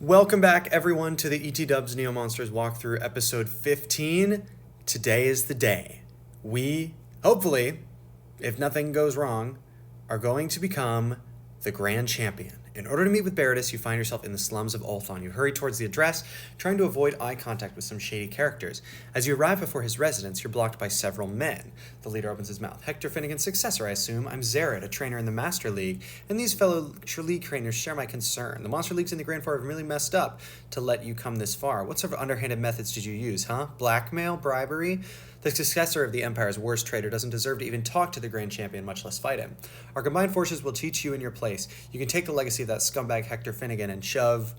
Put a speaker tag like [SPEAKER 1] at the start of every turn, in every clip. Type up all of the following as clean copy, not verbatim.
[SPEAKER 1] Welcome back, everyone, to the ET Dubs Neomonsters walkthrough episode 15. Today is the day. We, hopefully, if nothing goes wrong, are going to become the Grand Champion. In order to meet with Beritus, you find yourself in the slums of Othlon. You hurry towards the address, trying to avoid eye contact with some shady characters. As you arrive before his residence, you're blocked by several men. The leader opens his mouth. Hector Finnegan's successor, I assume. I'm Zared, a trainer in the Master League, and these fellow League trainers share my concern. The Monster Leagues in the Grand Four have really messed up to let you come this far. What sort of underhanded methods did you use, huh? Blackmail? Bribery? The successor of the Empire's worst traitor doesn't deserve to even talk to the Grand Champion, much less fight him. Our combined forces will teach you in your place. You can take the legacy of that scumbag Hector Finnegan and shove...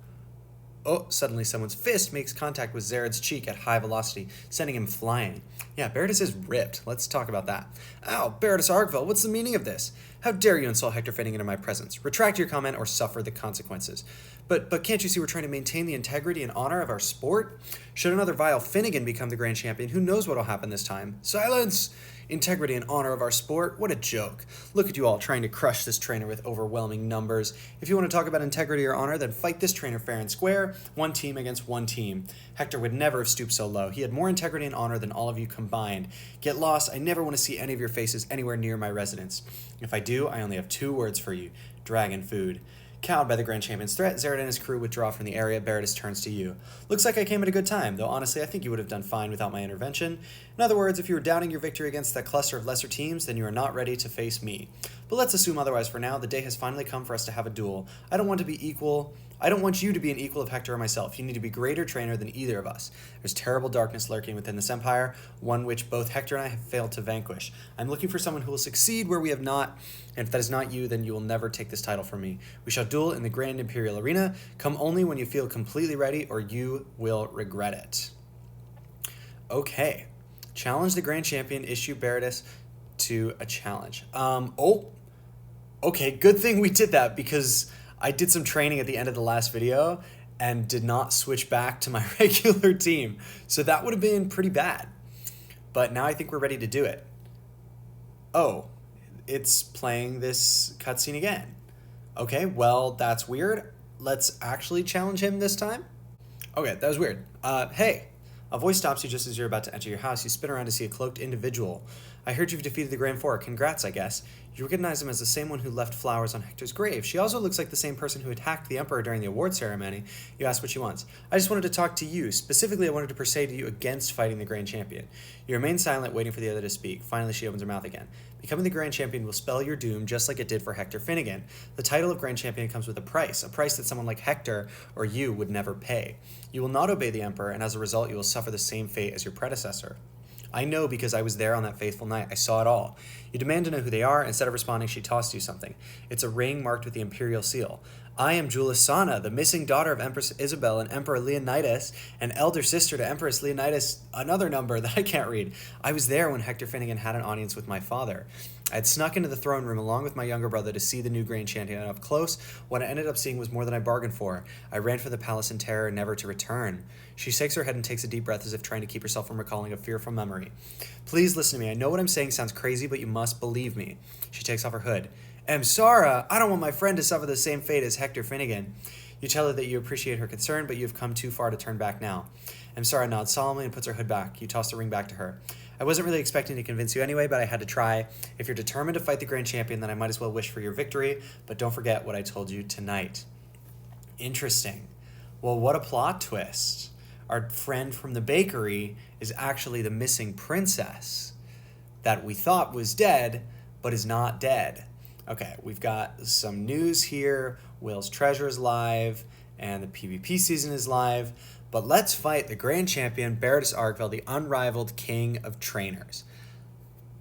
[SPEAKER 1] Oh, suddenly someone's fist makes contact with Zared's cheek at high velocity, sending him flying. Yeah, Beritus is ripped. Let's talk about that. Ow, Beritus Argvel, what's the meaning of this? How dare you insult Hector Finnegan in my presence? Retract your comment or suffer the consequences. But can't you see we're trying to maintain the integrity and honor of our sport? Should another vile Finnegan become the Grand Champion, who knows what'll happen this time? Silence! Integrity and honor of our sport? What a joke. Look at you all trying to crush this trainer with overwhelming numbers. If you want to talk about integrity or honor, then fight this trainer fair and square, one team against one team. Hector would never have stooped so low. He had more integrity and honor than all of you combined. Get lost. I never want to see any of your faces anywhere near my residence. If I do, I only have two words for you. Dragon food. Cowed by the Grand Champion's threat, Zared and his crew withdraw from the area. Beritus turns to you. Looks like I came at a good time, though honestly I think you would have done fine without my intervention. In other words, if you were doubting your victory against that cluster of lesser teams, then you are not ready to face me. But let's assume otherwise for now. The day has finally come for us to have a duel. I don't want you to be an equal of Hector or myself. You need to be a greater trainer than either of us. There's terrible darkness lurking within this empire, one which both Hector and I have failed to vanquish. I'm looking for someone who will succeed where we have not, and if that is not you, then you will never take this title from me. We shall duel in the Grand Imperial Arena. Come only when you feel completely ready, or you will regret it. Okay. Challenge the Grand Champion, issue Beritus to a challenge. Okay, good thing we did that, because I did some training at the end of the last video and did not switch back to my regular team. So that would have been pretty bad. But now I think we're ready to do it. Oh, it's playing this cutscene again. Okay, well, that's weird. Let's actually challenge him this time. Okay, that was weird. Hey. A voice stops you just as you're about to enter your house. You spin around to see a cloaked individual. I heard you've defeated the Grand Four. Congrats, I guess. You recognize him as the same one who left flowers on Hector's grave. She also looks like the same person who attacked the Emperor during the award ceremony. You ask what she wants. I just wanted to talk to you. Specifically, I wanted to persuade you against fighting the Grand Champion. You remain silent, waiting for the other to speak. Finally, she opens her mouth again. Becoming the Grand Champion will spell your doom, just like it did for Hector Finnegan. The title of Grand Champion comes with a price that someone like Hector or you would never pay. You will not obey the Emperor, and as a result, you will suffer the same fate as your predecessor. I know because I was there on that faithful night. I saw it all. You demand to know who they are. Instead of responding, she tossed you something. It's a ring marked with the Imperial seal. I am Julisana, the missing daughter of Empress Isabel and Emperor Leonidas, and elder sister to Empress Leonidas, another number that I can't read. I was there when Hector Finnegan had an audience with my father. I had snuck into the throne room along with my younger brother to see the new Grand Champion up close. What I ended up seeing was more than I bargained for. I ran from the palace in terror, never to return. She shakes her head and takes a deep breath as if trying to keep herself from recalling a fearful memory. Please listen to me. I know what I'm saying sounds crazy, but you must believe me. She takes off her hood. Sara, I don't want my friend to suffer the same fate as Hector Finnegan. You tell her that you appreciate her concern, but you have come too far to turn back now. Sara nods solemnly and puts her hood back. You toss the ring back to her. I wasn't really expecting to convince you anyway, but I had to try. If you're determined to fight the Grand Champion, then I might as well wish for your victory, but don't forget what I told you tonight. Interesting. Well, what a plot twist. Our friend from the bakery is actually the missing princess that we thought was dead, but is not dead. Okay, we've got some news here. Will's Treasure is live, and the PvP season is live. But let's fight the Grand Champion, Beritus Argvel, the unrivaled king of trainers.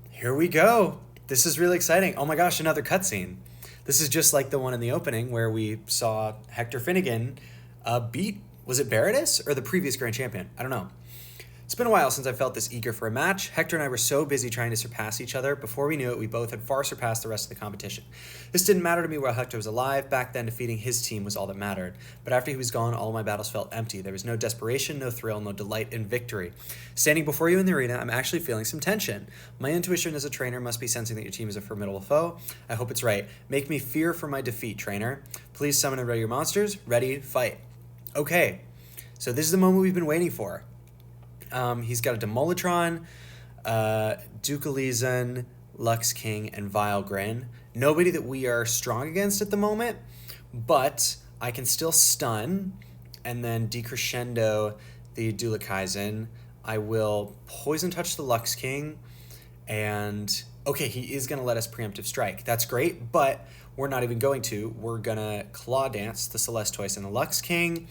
[SPEAKER 1] Here we go. This is really exciting. Oh my gosh, another cutscene. This is just like the one in the opening where we saw Hector Finnegan beat, was it Beritus or the previous Grand Champion? I don't know. It's been a while since I felt this eager for a match. Hector and I were so busy trying to surpass each other. Before we knew it, we both had far surpassed the rest of the competition. This didn't matter to me while Hector was alive. Back then, defeating his team was all that mattered. But after he was gone, all my battles felt empty. There was no desperation, no thrill, no delight in victory. Standing before you in the arena, I'm actually feeling some tension. My intuition as a trainer must be sensing that your team is a formidable foe. I hope it's right. Make me fear for my defeat, trainer. Please summon and ready your monsters. Ready, fight. Okay, so this is the moment we've been waiting for. He's got a Demolitron, Dukalizan, Lux King, and Vilegrin. Nobody that we are strong against at the moment, but I can still stun and then decrescendo the Dulakaizen. I will Poison Touch the Lux King, and okay, he is going to let us preemptive strike. That's great, but we're not even going to. We're going to Claw Dance the Celestoise and the Lux King.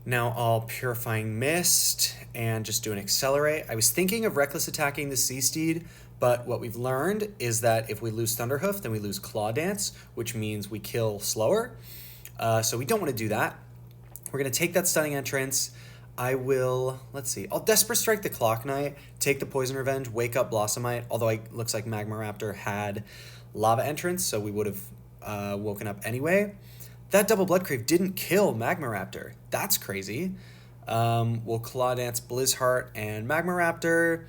[SPEAKER 1] Now I'll Purifying Mist and just do an Accelerate. I was thinking of Reckless attacking the Sea Steed, but what we've learned is that if we lose Thunderhoof, then we lose Claw Dance, which means we kill slower. So we don't want to do that. We're going to take that Stunning Entrance. I will, let's see, I'll Desperate Strike the Clock Knight, take the Poison Revenge, wake up Blossomite, although it looks like Magma Raptor had Lava Entrance, so we would have woken up anyway. That double Bloodcrave didn't kill Magma Raptor. That's crazy. We'll Claw Dance Blizzheart and Magma Raptor.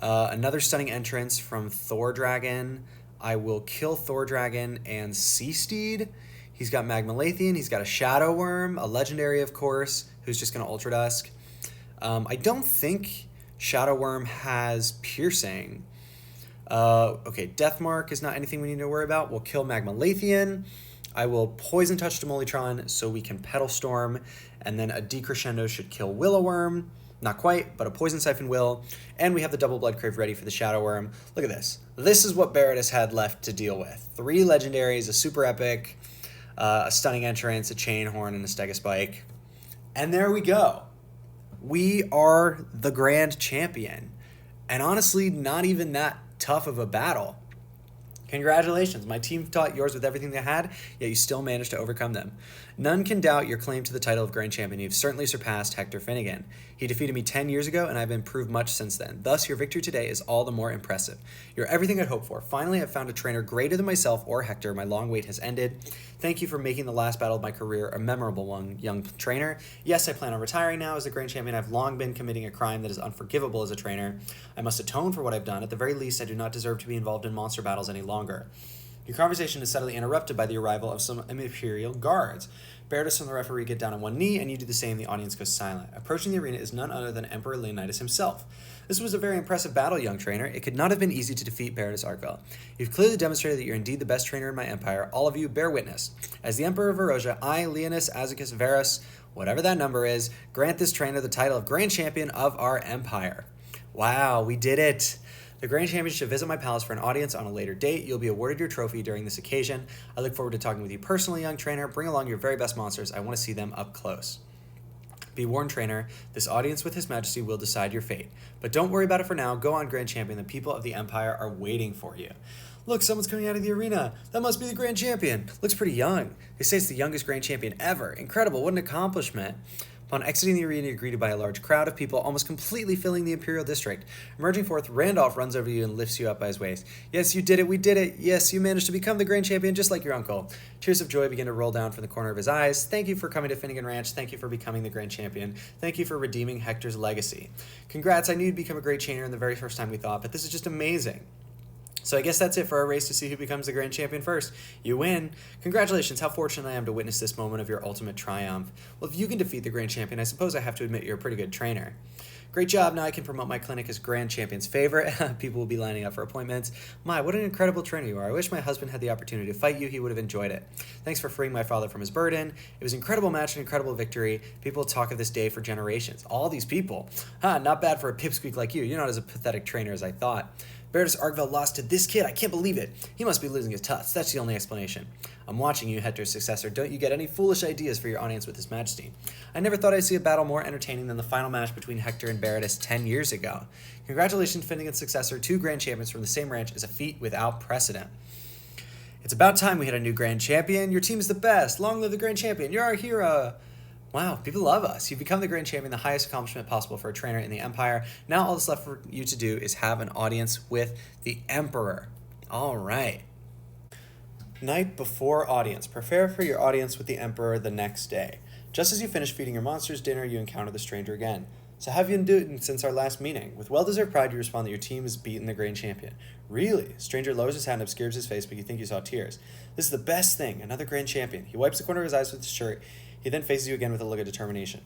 [SPEAKER 1] Another Stunning Entrance from Thor Dragon. I will kill Thor Dragon and Sea Steed. He's got Magmalathian. He's got a Shadow Worm, a Legendary, of course, who's just going to Ultra Dusk. I don't think Shadow Worm has Piercing. Okay, Deathmark is not anything we need to worry about. We'll kill Magmalathian. I will Poison Touch Demolitron so we can Petal Storm, and then a Decrescendo should kill Willow-Worm. Not quite, but a Poison Siphon will. And we have the double Bloodcrave ready for the Shadow Worm. Look at this. This is what Beritus had left to deal with. 3 Legendaries, a Super Epic, a Stunning Entrance, a Chain Horn, and a Stegospike. And there we go. We are the Grand Champion. And honestly, not even that tough of a battle. Congratulations, my team taught yours with everything they had, yet you still managed to overcome them. None can doubt your claim to the title of Grand Champion. You've certainly surpassed Hector Finnegan. He defeated me 10 years ago, and I've improved much since then. Thus, your victory today is all the more impressive. You're everything I'd hoped for. Finally, I've found a trainer greater than myself or Hector. My long wait has ended. Thank you for making the last battle of my career a memorable one, young trainer. Yes, I plan on retiring now as the Grand Champion. I've long been committing a crime that is unforgivable as a trainer. I must atone for what I've done. At the very least, I do not deserve to be involved in monster battles any longer. Your conversation is suddenly interrupted by the arrival of some Imperial guards. Beritus and the referee get down on one knee, and you do the same. The audience goes silent. Approaching the arena is none other than Emperor Leonidas himself. This was a very impressive battle, young trainer. It could not have been easy to defeat Beritus Argvel. You've clearly demonstrated that you're indeed the best trainer in my empire. All of you bear witness. As the Emperor of Verosia, I, Leonis Azicus Verus, whatever that number is, grant this trainer the title of Grand Champion of our empire. Wow, we did it. The Grand Champion should visit my palace for an audience on a later date. You'll be awarded your trophy during this occasion. I look forward to talking with you personally, young trainer. Bring along your very best monsters. I want to see them up close. Be warned, trainer, this audience with His Majesty will decide your fate. But don't worry about it for now. Go on, Grand Champion. The people of the Empire are waiting for you. Look, someone's coming out of the arena. That must be the Grand Champion. Looks pretty young. They say it's the youngest Grand Champion ever. Incredible. What an accomplishment. Upon exiting the arena, you're greeted by a large crowd of people almost completely filling the Imperial District. Emerging forth, Randolph runs over you and lifts you up by his waist. Yes, you did it. We did it. Yes, you managed to become the Grand Champion just like your uncle. Tears of joy begin to roll down from the corner of his eyes. Thank you for coming to Finnegan Ranch. Thank you for becoming the Grand Champion. Thank you for redeeming Hector's legacy. Congrats. I knew you'd become a great trainer in the very first time we thought, but this is just amazing. So I guess that's it for our race to see who becomes the Grand Champion first. You win. Congratulations, how fortunate I am to witness this moment of your ultimate triumph. Well, if you can defeat the Grand Champion, I suppose I have to admit you're a pretty good trainer. Great job, now I can promote my clinic as Grand Champion's favorite. People will be lining up for appointments. My, what an incredible trainer you are. I wish my husband had the opportunity to fight you. He would have enjoyed it. Thanks for freeing my father from his burden. It was an incredible match, an incredible victory. People talk of this day for generations. All these people. Not bad for a pipsqueak like you. You're not as a pathetic trainer as I thought. Beritus Argvel lost to this kid. I can't believe it. He must be losing his tuts. That's the only explanation. I'm watching you, Hector's successor. Don't you get any foolish ideas for your audience with His Majesty. I never thought I'd see a battle more entertaining than the final match between Hector and Beritus 10 years ago. Congratulations, Finnegan's successor. 2 Grand Champions from the same ranch is a feat without precedent. It's about time we had a new Grand Champion. Your team is the best. Long live the Grand Champion. You're our hero. Wow, people love us. You've become the Grand Champion, the highest accomplishment possible for a trainer in the Empire. Now all that's left for you to do is have an audience with the Emperor. All right. Night before audience. Prepare for your audience with the Emperor the next day. Just as you finish feeding your monsters dinner, you encounter the stranger again. So how have you been doing since our last meeting? With well-deserved pride, you respond that your team has beaten the Grand Champion. Really? Stranger lowers his hand, obscures his face, but you think you saw tears. This is the best thing, another Grand Champion. He wipes the corner of his eyes with his shirt. He then faces you again with a look of determination.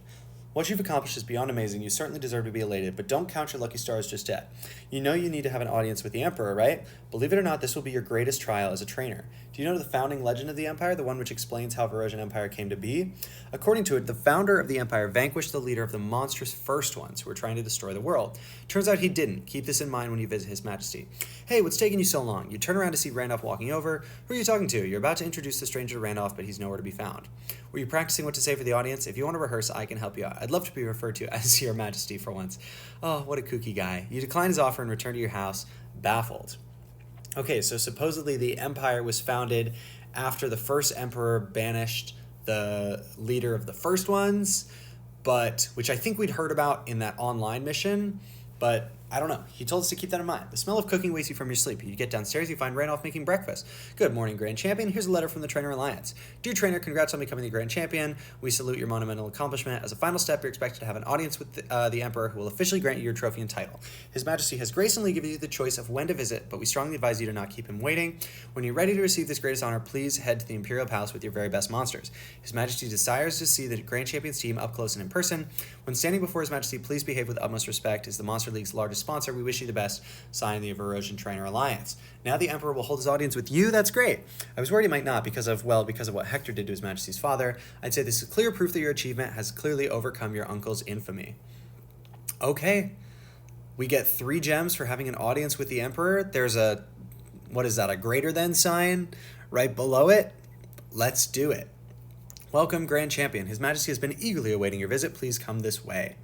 [SPEAKER 1] What you've accomplished is beyond amazing. You certainly deserve to be elated, but don't count your lucky stars just yet. You know you need to have an audience with the Emperor, right? Believe it or not, this will be your greatest trial as a trainer. Do you know the founding legend of the Empire, the one which explains how Verosian Empire came to be? According to it, the founder of the Empire vanquished the leader of the monstrous First Ones who were trying to destroy the world. Turns out he didn't. Keep this in mind when you visit His Majesty. Hey, what's taking you so long? You turn around to see Randolph walking over. Who are you talking to? You're about to introduce the stranger to Randolph, but he's nowhere to be found. Were you practicing what to say for the audience? If you want to rehearse, I can help you out. I'd love to be referred to as Your Majesty for once. Oh, what a kooky guy. You decline his offer and return to your house, baffled. Okay, so supposedly the Empire was founded after the first Emperor banished the leader of the First Ones, but which I think we'd heard about in that online mission, but I don't know. He told us to keep that in mind. The smell of cooking wakes you from your sleep. You get downstairs, you find Randolph making breakfast. Good morning, Grand Champion. Here's a letter from the Trainer Alliance. Dear Trainer, congrats on becoming the Grand Champion. We salute your monumental accomplishment. As a final step, you're expected to have an audience with the Emperor, who will officially grant you your trophy and title. His Majesty has graciously given you the choice of when to visit, but we strongly advise you to not keep him waiting. When you're ready to receive this greatest honor, please head to the Imperial Palace with your very best monsters. His Majesty desires to see the Grand Champion's team up close and in person. When standing before His Majesty, please behave with utmost respect. As the Monster League's largest sponsor, we wish you the best. Signed, the Verosian Trainer Alliance. Now the Emperor will hold his audience with you. That's great. I was worried he might not because of what Hector did to His Majesty's father. I'd say this is clear proof that your achievement has clearly overcome your uncle's infamy. Okay. We get 3 gems for having an audience with the Emperor. There's a greater than sign right below it? Let's do it. Welcome, Grand Champion. His Majesty has been eagerly awaiting your visit. Please come this way.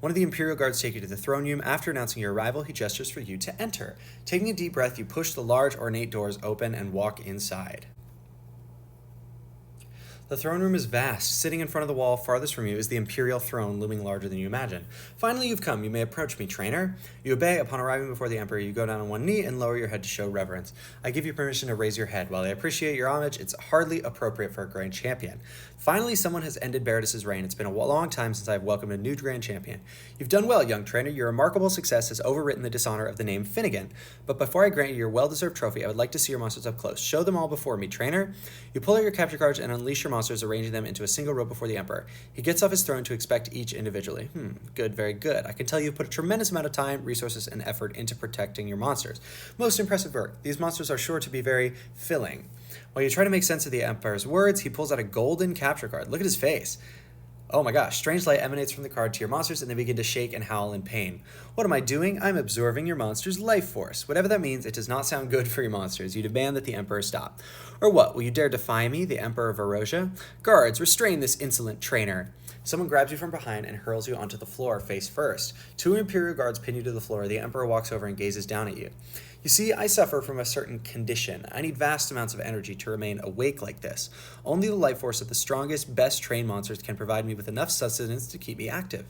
[SPEAKER 1] One of the Imperial Guards take you to the throne room. After announcing your arrival, he gestures for you to enter. Taking a deep breath, you push the large, ornate doors open and walk inside. The throne room is vast. Sitting in front of the wall farthest from you is the Imperial throne, looming larger than you imagine. Finally, you've come. You may approach me, Trainer. You obey. Upon arriving before the Emperor, you go down on one knee and lower your head to show reverence. I give you permission to raise your head. While I appreciate your homage, it's hardly appropriate for a Grand Champion. Finally, someone has ended Beritus' reign. It's been a long time since I've welcomed a new Grand Champion. You've done well, young Trainer. Your remarkable success has overwritten the dishonor of the name Finnegan. But before I grant you your well-deserved trophy, I would like to see your monsters up close. Show them all before me, Trainer. You pull out your capture cards and unleash your monsters, arranging them into a single row before the Emperor. He gets off his throne to inspect each individually. Good, very good. I can tell you've put a tremendous amount of time, resources, and effort into protecting your monsters. Most impressive work. These monsters are sure to be very filling. While you try to make sense of the Emperor's words, he pulls out a golden capture card. Look at his face. Oh my gosh, strange light emanates from the card to your monsters and they begin to shake and howl in pain. What am I doing? I'm absorbing your monster's life force. Whatever that means, it does not sound good for your monsters. You demand that the Emperor stop. Or what? Will you dare defy me, the Emperor of Verosia? Guards, restrain this insolent trainer. Someone grabs you from behind and hurls you onto the floor face first. 2 Imperial guards pin you to the floor. The Emperor walks over and gazes down at you. You see, I suffer from a certain condition. I need vast amounts of energy to remain awake like this. Only the life force of the strongest, best trained monsters can provide me with enough sustenance to keep me active.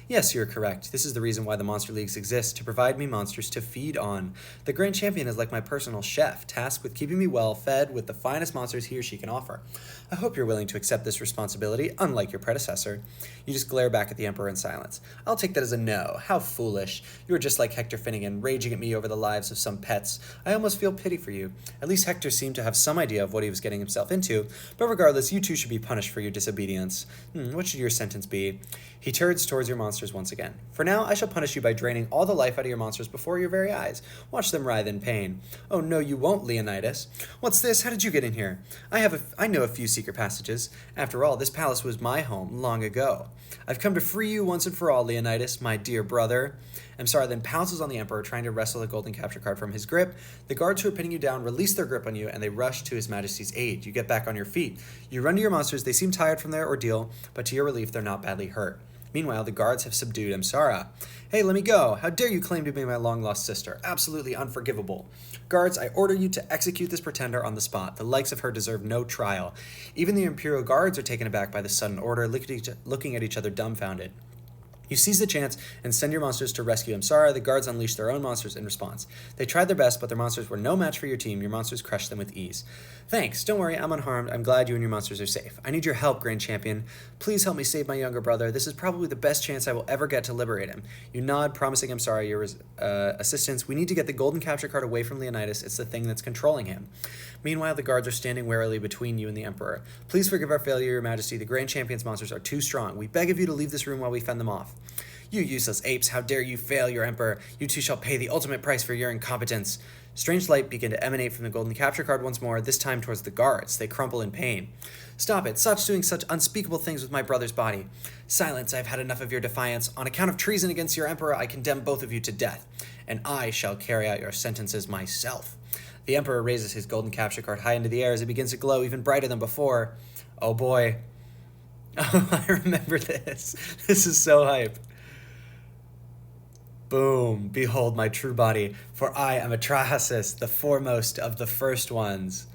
[SPEAKER 1] Yes, you're correct. This is the reason why the Monster Leagues exist, to provide me monsters to feed on. The Grand Champion is like my personal chef, tasked with keeping me well fed with the finest monsters he or she can offer. I hope you're willing to accept this responsibility, unlike your predecessor. You just glare back at the Emperor in silence. I'll take that as a no. How foolish. You are just like Hector Finnegan, raging at me over the lives of some pets. I almost feel pity for you. At least Hector seemed to have some idea of what he was getting himself into, but regardless, you too should be punished for your disobedience. What should your sentence be? He turns towards your monsters once again. For now, I shall punish you by draining all the life out of your monsters before your very eyes. Watch them writhe in pain. Oh no, you won't, Leonidas. What's this? How did you get in here? I know a few secret passages. After all, this palace was my home long ago. I've come to free you once and for all, Leonidas, my dear brother. Amsara then pounces on the Emperor, trying to wrestle the golden capture card from his grip. The guards who are pinning you down release their grip on you, and they rush to His Majesty's aid. You get back on your feet. You run to your monsters. They seem tired from their ordeal, but to your relief, they're not badly hurt. Meanwhile, the guards have subdued Amsara. Hey, let me go. How dare you claim to be my long-lost sister? Absolutely unforgivable. Guards, I order you to execute this pretender on the spot. The likes of her deserve no trial. Even the Imperial guards are taken aback by the sudden order, looking at each other dumbfounded. You seize the chance and send your monsters to rescue Amsara. The guards unleash their own monsters in response. They tried their best, but their monsters were no match for your team. Your monsters crushed them with ease. Thanks. Don't worry, I'm unharmed. I'm glad you and your monsters are safe. I need your help, Grand Champion. Please help me save my younger brother. This is probably the best chance I will ever get to liberate him. You nod, promising Amsara your assistance. We need to get the golden capture card away from Leonidas. It's the thing that's controlling him. Meanwhile, the guards are standing warily between you and the Emperor. Please forgive our failure, Your Majesty. The Grand Champion's monsters are too strong. We beg of you to leave this room while we fend them off. You useless apes, how dare you fail your Emperor? You two shall pay the ultimate price for your incompetence. Strange light began to emanate from the golden capture card once more, this time towards the guards. They crumple in pain. Stop it. Stop doing such unspeakable things with my brother's body. Silence. I've had enough of your defiance. On account of treason against your Emperor, I condemn both of you to death, and I shall carry out your sentences myself. The Emperor raises his golden capture card high into the air as it begins to glow even brighter than before. Oh boy. Oh, I remember this. This is so hype. Boom, behold my true body, for I am Atrahasis, the foremost of the first ones.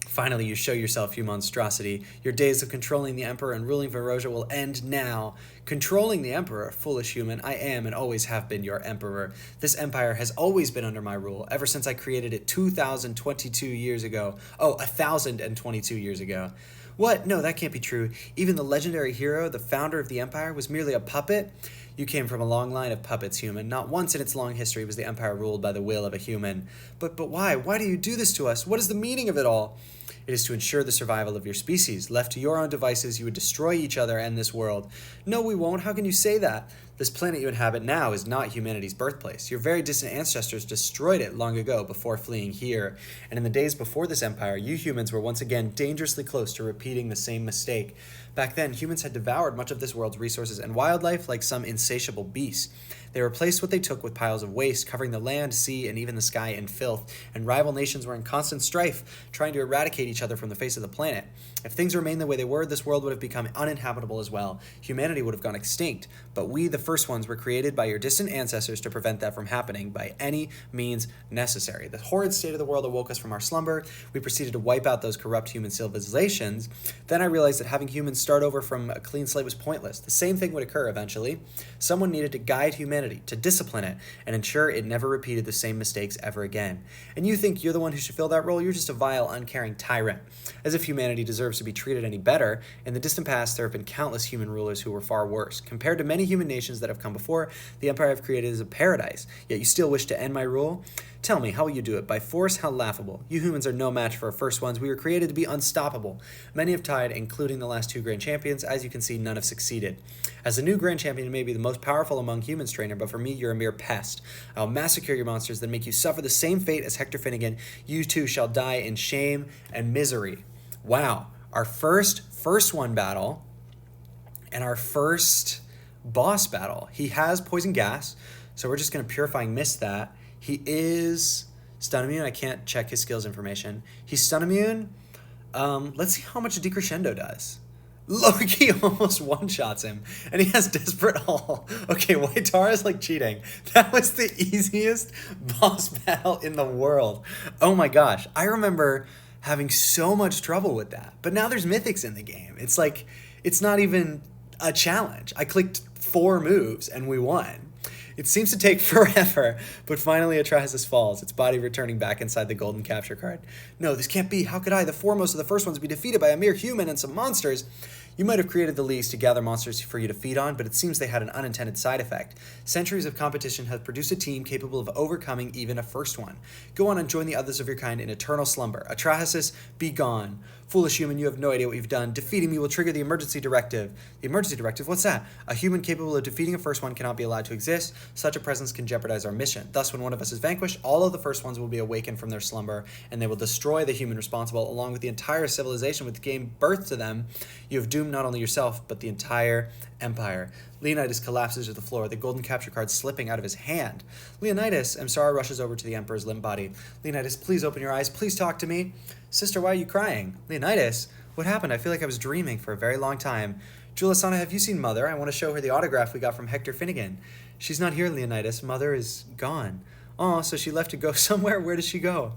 [SPEAKER 1] Finally, you show yourself, you monstrosity. Your days of controlling the Emperor and ruling Verosia will end now. Controlling the Emperor, foolish human, I am and always have been your Emperor. This empire has always been under my rule, ever since I created it 2,022 years ago. Oh, 1,022 years ago. What? No, that can't be true. Even the legendary hero, the founder of the empire, was merely a puppet? You came from a long line of puppets, human. Not once in its long history was the empire ruled by the will of a human. But why? Why do you do this to us? What is the meaning of it all? It is to ensure the survival of your species. Left to your own devices, you would destroy each other and this world. No, we won't. How can you say that? This planet you inhabit now is not humanity's birthplace. Your very distant ancestors destroyed it long ago before fleeing here. And in the days before this empire, you humans were once again dangerously close to repeating the same mistake. Back then, humans had devoured much of this world's resources and wildlife like some insatiable beasts. They replaced what they took with piles of waste, covering the land, sea, and even the sky in filth, and rival nations were in constant strife, trying to eradicate each other from the face of the planet. If things remained the way they were, this world would have become uninhabitable as well. Humanity would have gone extinct, but we, the first ones, were created by your distant ancestors to prevent that from happening by any means necessary. The horrid state of the world awoke us from our slumber. We proceeded to wipe out those corrupt human civilizations. Then I realized that having humans start over from a clean slate was pointless. The same thing would occur eventually. Someone needed to guide humanity, to discipline it, and ensure it never repeated the same mistakes ever again. And you think you're the one who should fill that role? You're just a vile, uncaring tyrant. As if humanity deserves to be treated any better. In the distant past, there have been countless human rulers who were far worse. Compared to many human nations that have come before, the empire I've created is a paradise. Yet you still wish to end my rule? Tell me, how will you do it? By force? How laughable. You humans are no match for our first ones. We were created to be unstoppable. Many have tried, including the last two Grand Champions. As you can see, none have succeeded. As the new Grand Champion, you may be the most powerful among humans, trainer, but for me, you're a mere pest. I'll massacre your monsters, then make you suffer the same fate as Hector Finnegan. You too shall die in shame and misery. Wow. Our first one battle and our first boss battle. He has poison gas, so we're just going to Purifying Mist that. He is stun immune. I can't check his skills information. He's stun immune. Let's see how much a Decrescendo does. Loki almost one-shots him, and he has Desperate Haul. Okay, Waitara's like cheating. That was the easiest boss battle in the world. Oh my gosh. I remember having so much trouble with that. But now there's mythics in the game. It's like, it's not even a challenge. I clicked 4 moves and we won. It seems to take forever, but finally Atrahasis falls, its body returning back inside the golden capture card. No, this can't be. How could I, the foremost of the first ones, be defeated by a mere human and some monsters? You might have created the leagues to gather monsters for you to feed on, but it seems they had an unintended side effect. Centuries of competition have produced a team capable of overcoming even a first one. Go on and join the others of your kind in eternal slumber. Atrahasis, be gone. Foolish human, you have no idea what you've done. Defeating me will trigger the emergency directive. The emergency directive? What's that? A human capable of defeating a first one cannot be allowed to exist. Such a presence can jeopardize our mission. Thus, when one of us is vanquished, all of the first ones will be awakened from their slumber, and they will destroy the human responsible, along with the entire civilization which gave birth to them. You have doomed not only yourself, but the entire empire. Leonidas collapses to the floor, the golden capture card slipping out of his hand. Leonidas, Amsara rushes over to the emperor's limp body. Leonidas, please open your eyes. Please talk to me. Sister, why are you crying? Leonidas, what happened? I feel like I was dreaming for a very long time. Julasana, have you seen Mother? I want to show her the autograph we got from Hector Finnegan. She's not here, Leonidas. Mother is gone. Oh, so she left to go somewhere? Where does she go?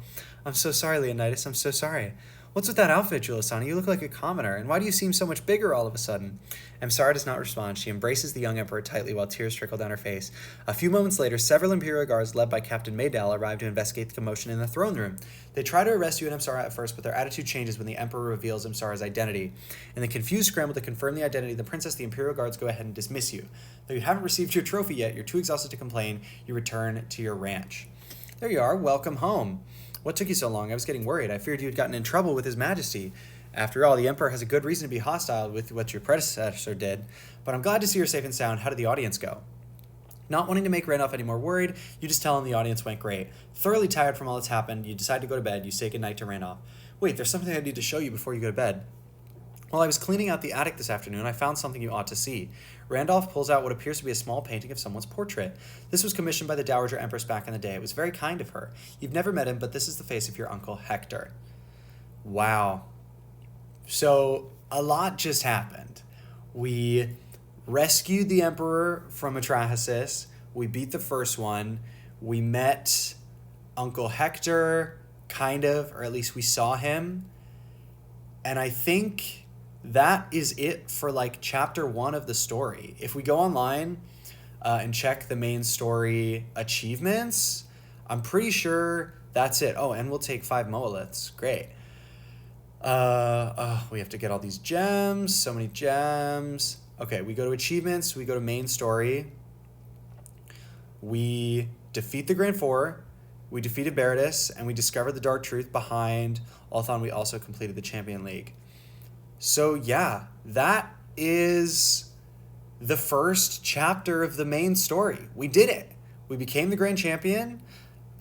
[SPEAKER 1] I'm so sorry, Leonidas. I'm so sorry. What's with that outfit, Julasani? You look like a commoner, and why do you seem so much bigger all of a sudden? Emsara does not respond. She embraces the young emperor tightly while tears trickle down her face. A few moments later, several Imperial guards led by Captain Maydell arrive to investigate the commotion in the throne room. They try to arrest you and Emsara at first, but their attitude changes when the emperor reveals Emsara's identity. In the confused scramble to confirm the identity of the princess, the Imperial guards go ahead and dismiss you. Though you haven't received your trophy yet, you're too exhausted to complain. You return to your ranch. There you are. Welcome home. What took you so long? I was getting worried. I feared you had gotten in trouble with His Majesty. After all, the Emperor has a good reason to be hostile with what your predecessor did, but I'm glad to see you're safe and sound. How did the audience go? Not wanting to make Randolph any more worried, you just tell him the audience went great. Thoroughly tired from all that's happened, you decide to go to bed. You say goodnight to Randolph. Wait, there's something I need to show you before you go to bed. While I was cleaning out the attic this afternoon, I found something you ought to see. Randolph pulls out what appears to be a small painting of someone's portrait. This was commissioned by the Dowager Empress back in the day. It was very kind of her. You've never met him, but this is the face of your uncle Hector. Wow. So, a lot just happened. We rescued the Emperor from Atrahasis. We beat the first one. We met Uncle Hector, kind of, or at least we saw him. And I think that is it for like chapter 1 of the story. If we go online and check the main story achievements, I'm pretty sure that's it. Oh, and we'll take 5 Moaliths. Great. We have to get all these gems. So many gems. Okay, we go to achievements. We go to main story. We defeat the Grand Four. We defeated Beritus, and we discovered the dark truth behind Othlon. We also completed the Champion League. So yeah, that is the first chapter of the main story. We did it. We became the Grand Champion.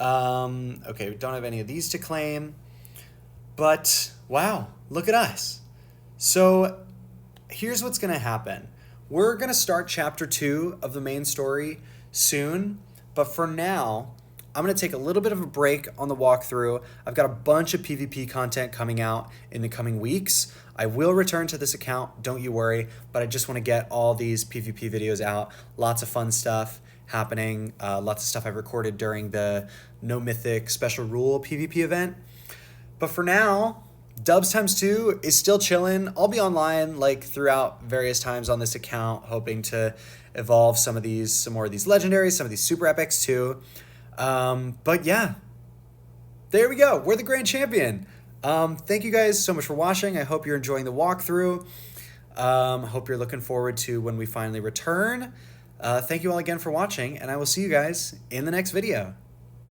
[SPEAKER 1] Okay, we don't have any of these to claim. But wow, look at us. So here's what's going to happen. We're going to start chapter 2 of the main story soon. But for now, I'm going to take a little bit of a break on the walkthrough. I've got a bunch of PvP content coming out in the coming weeks. I will return to this account, don't you worry, but I just want to get all these PvP videos out. Lots of fun stuff happening, lots of stuff I recorded during the No Mythic Special Rule PvP event. But for now, Dubs times 2 is still chilling. I'll be online like throughout various times on this account, hoping to evolve some more of these legendaries, some of these super epics too. But yeah, there we go. We're the Grand Champion. Thank you guys so much for watching. I hope you're enjoying the walkthrough. Hope you're looking forward to when we finally return. Thank you all again for watching, and I will see you guys in the next video.